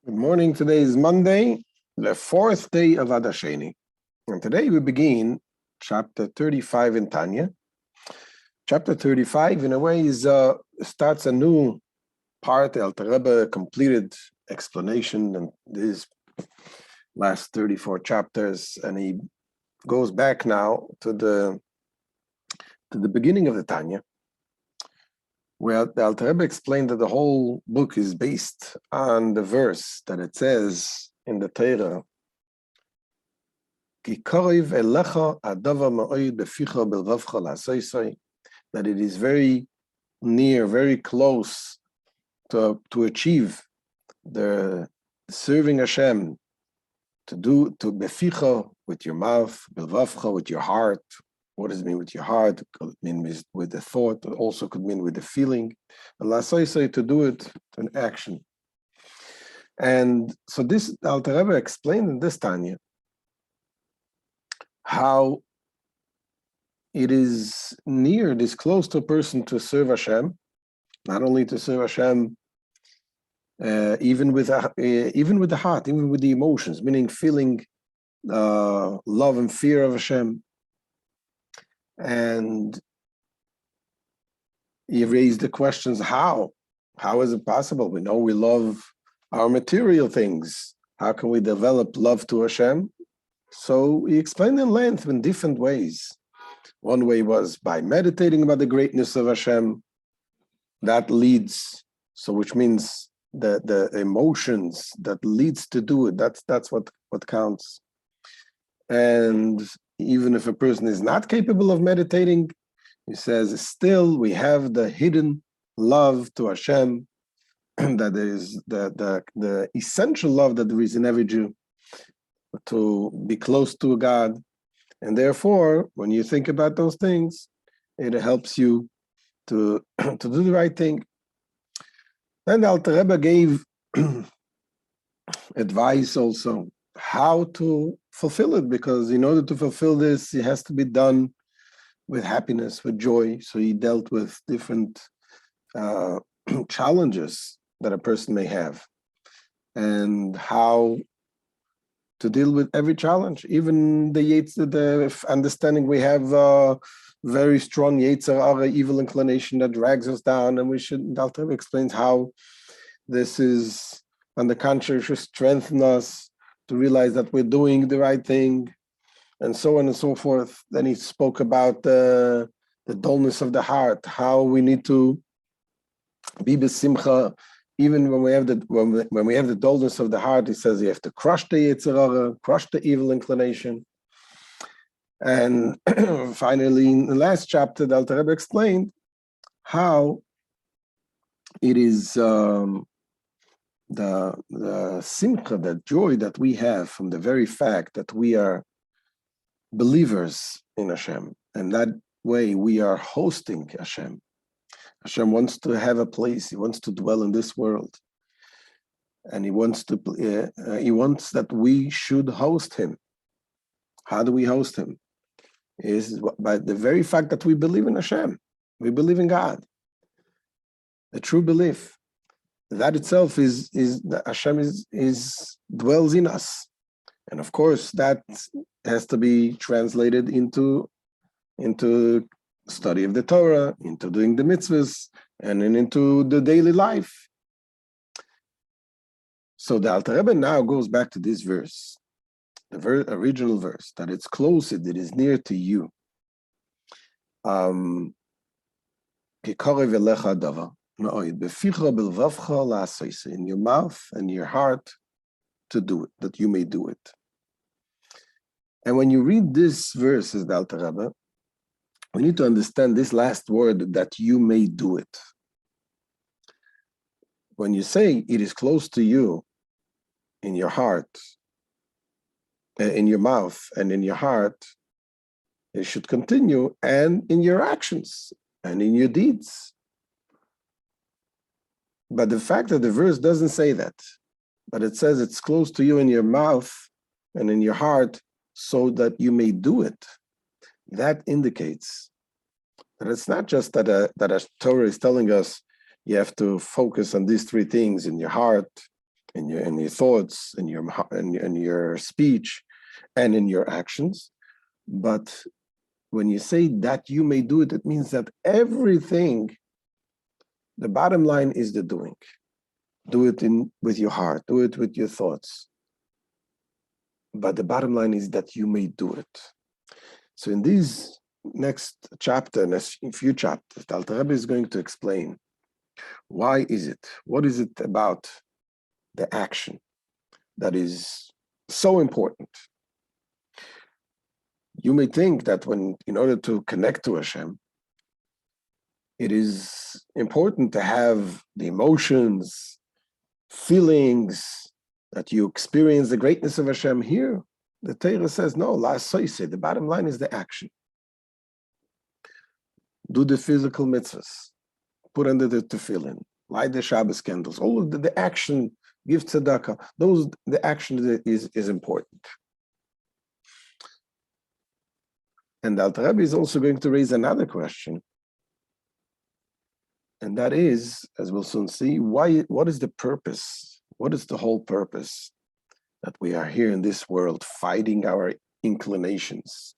Good morning. Today is Monday, the fourth day of Adar. And today we begin chapter 35 in Tanya. Chapter 35, in a way, starts a new part. The Alter Rebbe completed explanation in these last 34 chapters, and he goes back now to the beginning of the Tanya, where the Alter Rebbe explained that the whole book is based on the verse that it says in the Torah, that it is very near, very close to achieve the serving Hashem, to beficha with your mouth, bilvavcha with your heart. What does it mean with your heart? It could mean with the thought. It also could mean with the feeling. To do it in action. And so this Alter Rebbe explained in this Tanya how it is near, it is close to a person to serve Hashem, not only to serve Hashem, even with the heart, even with the emotions, meaning feeling love and fear of Hashem. And he raised the questions, how? How is it possible? We know we love our material things. How can we develop love to Hashem? So he explained in length in different ways. One way was by meditating about the greatness of Hashem. That leads, so which means the emotions that leads to do it, that's what counts. And even if a person is not capable of meditating, he says, still we have the hidden love to Hashem, that is the essential love that there is in every Jew, to be close to God. And therefore, when you think about those things, it helps you to do the right thing. Then the Alter Rebbe gave advice also how to fulfill it, because in order to fulfill this, it has to be done with happiness, with joy. So he dealt with different challenges that a person may have, and how to deal with every challenge, even the understanding we have very strong Yetzer Hara, evil inclination that drags us down, and we should. Alter Rebbe explains how this is, on the contrary, should strengthen us to realize that we're doing the right thing, and so on and so forth. Then he spoke about the dullness of the heart, how we need to be besimcha, even when we have the dullness of the heart. He says you have to crush the Yetzer Hara, crush the evil inclination. And finally, in the last chapter, the Alter Rebbe explained how it is the simcha, the joy that we have from the very fact that we are believers in Hashem, and that way we are hosting Hashem. Hashem wants to have a place. He wants to dwell in this world, and he wants that we should host him. How do we host him? Is by the very fact that we believe in Hashem. We believe in God. The true belief. That itself is that Hashem dwells in us. And of course, that has to be translated into study of the Torah, into doing the mitzvahs, and then into the daily life. So the Alter Rebbe now goes back to this verse, the original verse, that it's close, it is near to you. In your mouth and your heart, to do it, that you may do it. And when you read this verse, says the Alter Rebbe, we need to understand this last word, that you may do it. When you say it is close to you, in your heart, in your mouth and in your heart, it should continue, and in your actions and in your deeds. But the fact that the verse doesn't say that, but it says it's close to you in your mouth and in your heart, so that you may do it, that indicates that it's not just that a Torah is telling us you have to focus on these three things in your heart, in your thoughts, in your speech, and in your actions. But when you say that you may do it, it means that everything, the bottom line is the doing. Do it with your heart, do it with your thoughts. But the bottom line is that you may do it. So in these next chapter, and a few chapters, the Alter Rebbe is going to explain why is it, what is it about the action that is so important. You may think that in order to connect to Hashem, it is important to have the emotions, feelings, that you experience the greatness of Hashem. Here, the Torah says, no, the bottom line is the action. Do the physical mitzvahs, put under the tefillin, light the Shabbos candles, all of the action, give tzedakah, the action is important. And the Alter Rebbe is also going to raise another question. And that is, as we'll soon see, what is the purpose? What is the whole purpose that we are here in this world fighting our inclinations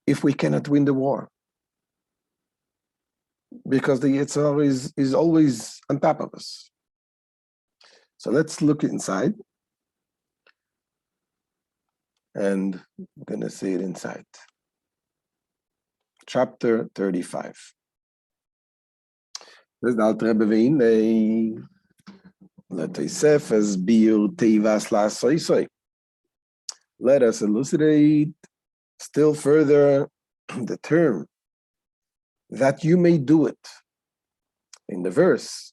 if we cannot win the war? Because the Yetzer Hara is always on top of us. So let's look inside. And I'm going to see it inside. Chapter 35. There's the Alter Rebbe let us elucidate still further the term that you may do it. In the verse,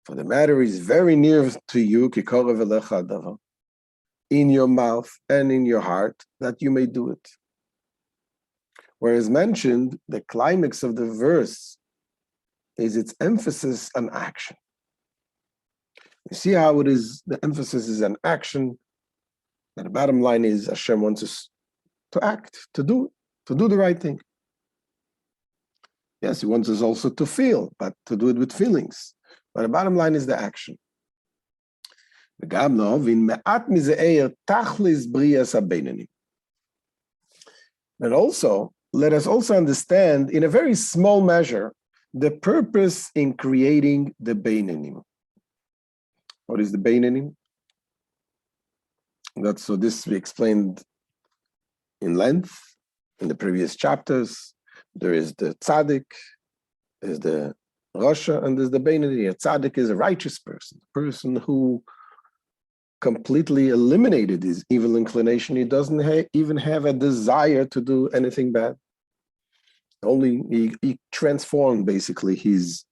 for the matter is very near to you, in your mouth and in your heart, that you may do it. Whereas mentioned, the climax of the verse is its emphasis on action. You see how it is, the emphasis is on action, and the bottom line is Hashem wants us to act, to do the right thing. Yes, he wants us also to feel, but to do it with feelings. But the bottom line is the action. And also, let us also understand, in a very small measure, the purpose in creating the Beinanim. What is the Beinanim? So this we explained in length in the previous chapters. There is the tzaddik, there's the rasha, and there's the Beinanim. A tzaddik is a righteous person, a person who completely eliminated his evil inclination. He doesn't even have a desire to do anything bad. Only he transformed basically his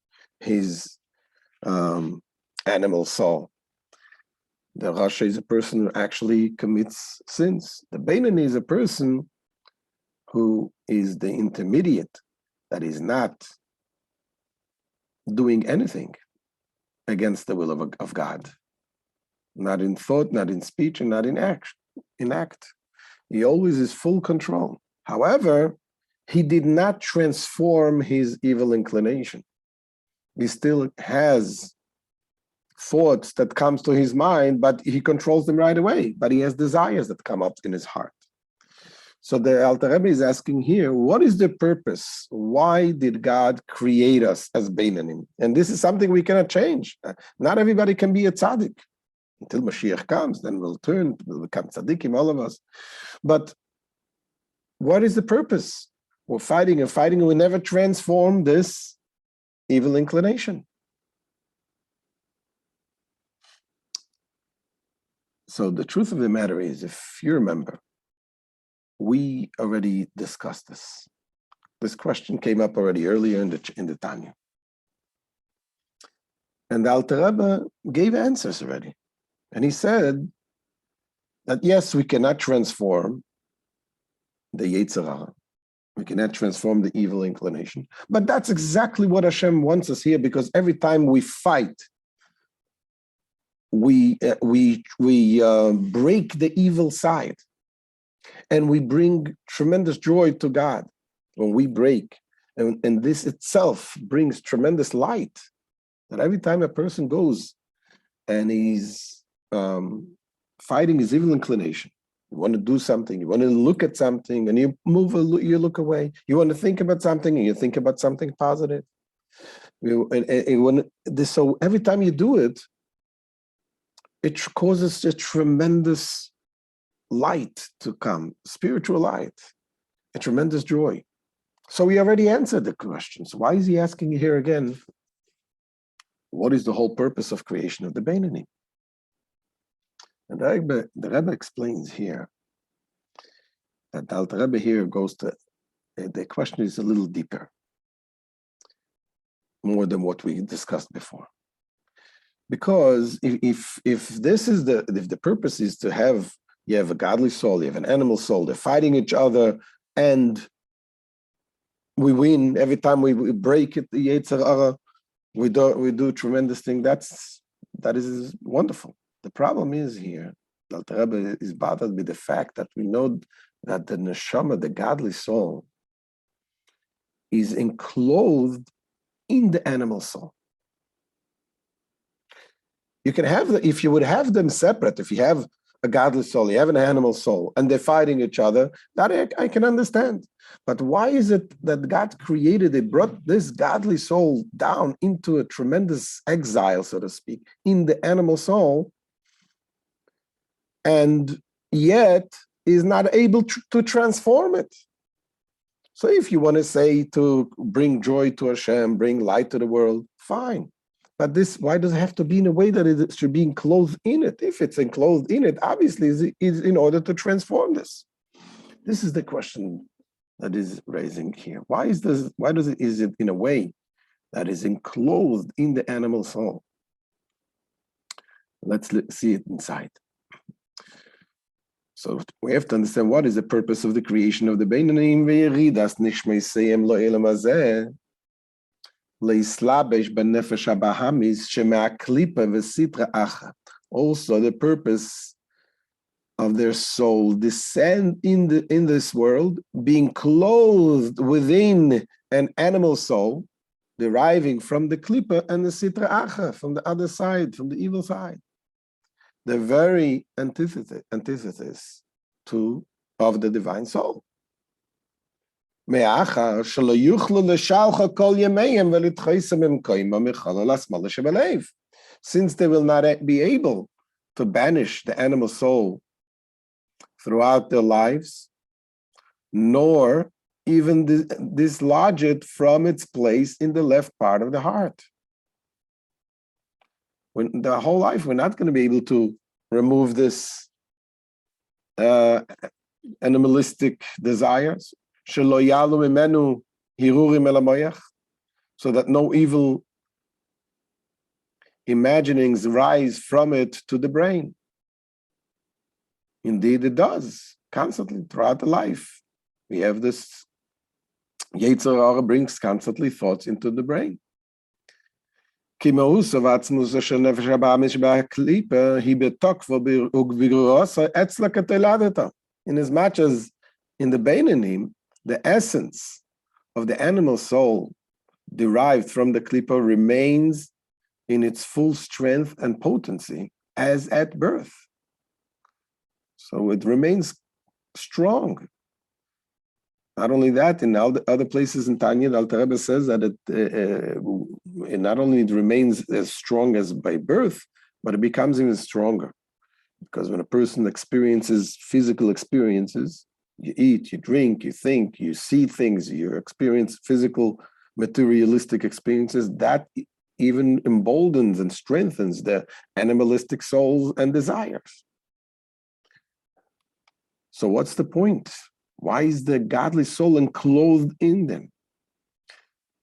animal soul. The rasha is a person who actually commits sins. The Beinani is a person who is the intermediate, that is not doing anything against the will of God. Not in thought, not in speech, and not in act. He always is full control. However, he did not transform his evil inclination. He still has thoughts that comes to his mind, but he controls them right away. But he has desires that come up in his heart. So the Alter Rebbe is asking here, what is the purpose? Why did God create us as Beinanim? And this is something we cannot change. Not everybody can be a tzaddik. Until Mashiach comes, then we'll become tzaddikim, all of us. But what is the purpose? We're fighting and fighting, and we never transform this evil inclination. So the truth of the matter is, if you remember, we already discussed this. This question came up already earlier in the Tanya. And the Alter Rebbe gave answers already. And he said that yes, we cannot transform the Yetzer Hara. We cannot transform the evil inclination. But that's exactly what Hashem wants us here, because every time we fight, we break the evil side. And we bring tremendous joy to God when we break. And this itself brings tremendous light. That every time a person goes and he's fighting his evil inclination. You want to do something, you want to look at something, and you look away. You want to think about something, and you think about something positive. So every time you do it, it causes a tremendous light to come, spiritual light, a tremendous joy. So he already answered the question. So why is he asking here again? What is the whole purpose of creation of the Beinoni? And the Rebbe explains here that the Alter Rebbe here goes to, the question is a little deeper, more than what we discussed before. Because if the purpose is to have, you have a godly soul, you have an animal soul, they're fighting each other, and we win every time we break it, the Yetzer Hara, we do tremendous thing. That is wonderful. The problem is here, the Alter Rebbe is bothered with the fact that we know that the neshama, the godly soul, is enclosed in the animal soul. You can have if you would have them separate, if you have a godly soul, you have an animal soul, and they're fighting each other, that I can understand. But why is it that God brought this godly soul down into a tremendous exile, so to speak, in the animal soul, and yet is not able to transform it? So if you want to say to bring joy to Hashem, bring light to the world, fine. But why does it have to be in a way that it should be enclosed in it? If it's enclosed in it, obviously is in order to transform this. This is the question that is raising here. Is it in a way that is enclosed in the animal soul? Let's see it inside. So we have to understand what is the purpose of the creation of the Beinonim. Also, the purpose of their soul descend in this world, being clothed within an animal soul, deriving from the klipa and the sitra acha, from the other side, from the evil side. The very antithesis of the divine soul. Since they will not be able to banish the animal soul throughout their lives, nor even dislodge it from its place in the left part of the heart. When the whole life, we're not going to be able to remove this animalistic desires, so that no evil imaginings rise from it to the brain. Indeed, it does, constantly, throughout the life. We have this, Yetzer Hara brings constantly thoughts into the brain. In as much as in the Beinonim, the essence of the animal soul derived from the klipa remains in its full strength and potency as at birth. So it remains strong. Not only that, in all the other places in Tanya, the Alter Rebbe says that it not only remains as strong as by birth, but it becomes even stronger. Because when a person experiences physical experiences, you eat, you drink, you think, you see things, you experience physical, materialistic experiences, that even emboldens and strengthens the animalistic souls and desires. So what's the point? Why is the godly soul enclosed in them?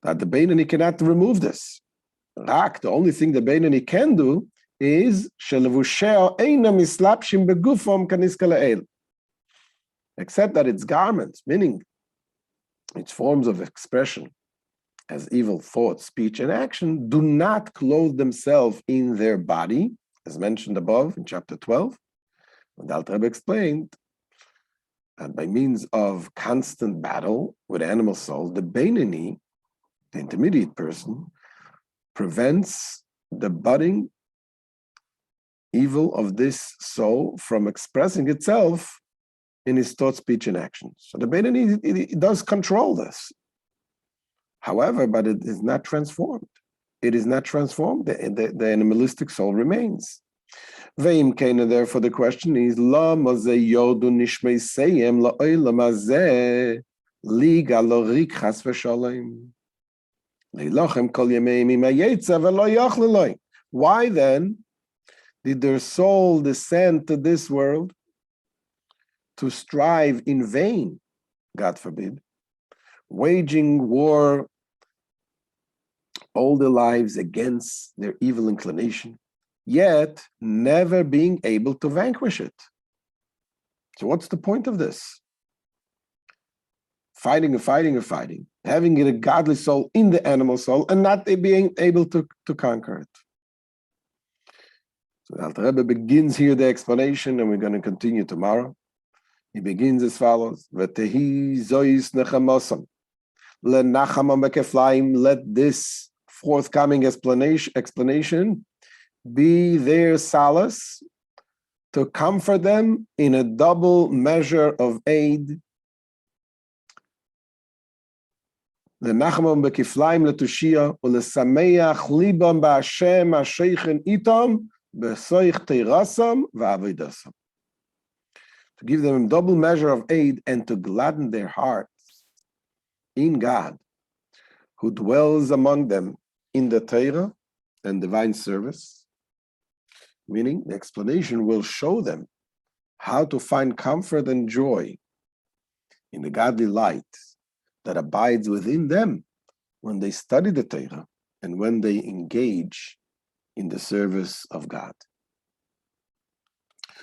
That the Beinoni cannot remove this. The only thing the Beinoni can do is except that its garments, meaning its forms of expression as evil thought, speech, and action, do not clothe themselves in their body, as mentioned above in chapter 12. And the Alter Rebbe explained that by means of constant battle with animal soul, the Beinoni, the intermediate person, prevents the budding evil of this soul from expressing itself in his thought, speech, and actions. So the Beinoni, it does control this. However, but it is not transformed. It is not transformed. The animalistic soul remains. Therefore, the question is, why then did their soul descend to this world to strive in vain, God forbid, waging war all their lives against their evil inclination, yet never being able to vanquish it? So what's the point of this? Fighting and fighting and fighting, having a godly soul in the animal soul and not being able to conquer it. So the Alter Rebbe begins here the explanation, and we're going to continue tomorrow. He begins as follows: V'tehi zois nechamosam lenachamam bekeflaim. Let this forthcoming explanation be their solace, to comfort them in a double measure of aid. Lenachamam bekeflaim letushia ulesameach libam ba'Hashem ha'sheichen itom b'soich teirasam v'avidasam. To give them a double measure of aid and to gladden their hearts in God, who dwells among them in the Torah and divine service. Meaning, the explanation will show them how to find comfort and joy in the godly light that abides within them when they study the Torah and when they engage in the service of God.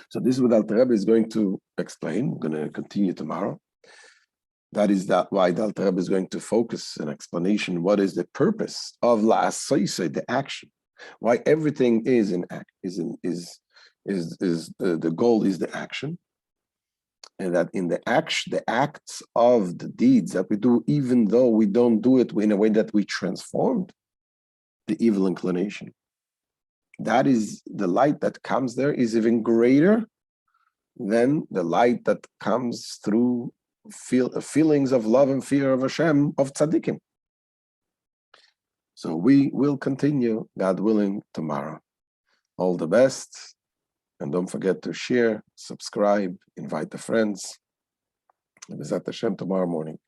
So this is what Alter Rebbe is going to explain. We're going to continue tomorrow. That is why the Alter Rebbe is going to focus an explanation. What is the purpose of la'asosei, the action? Why everything is the goal is the action, and that in the acts of the deeds that we do, even though we don't do it in a way that we transformed the evil inclination, that is the light that comes there is even greater than the light that comes through feelings of love and fear of Hashem, of tzaddikim. So we will continue, God willing, tomorrow. All the best, and don't forget to share, subscribe, invite the friends. And B'ezrat Hashem tomorrow morning.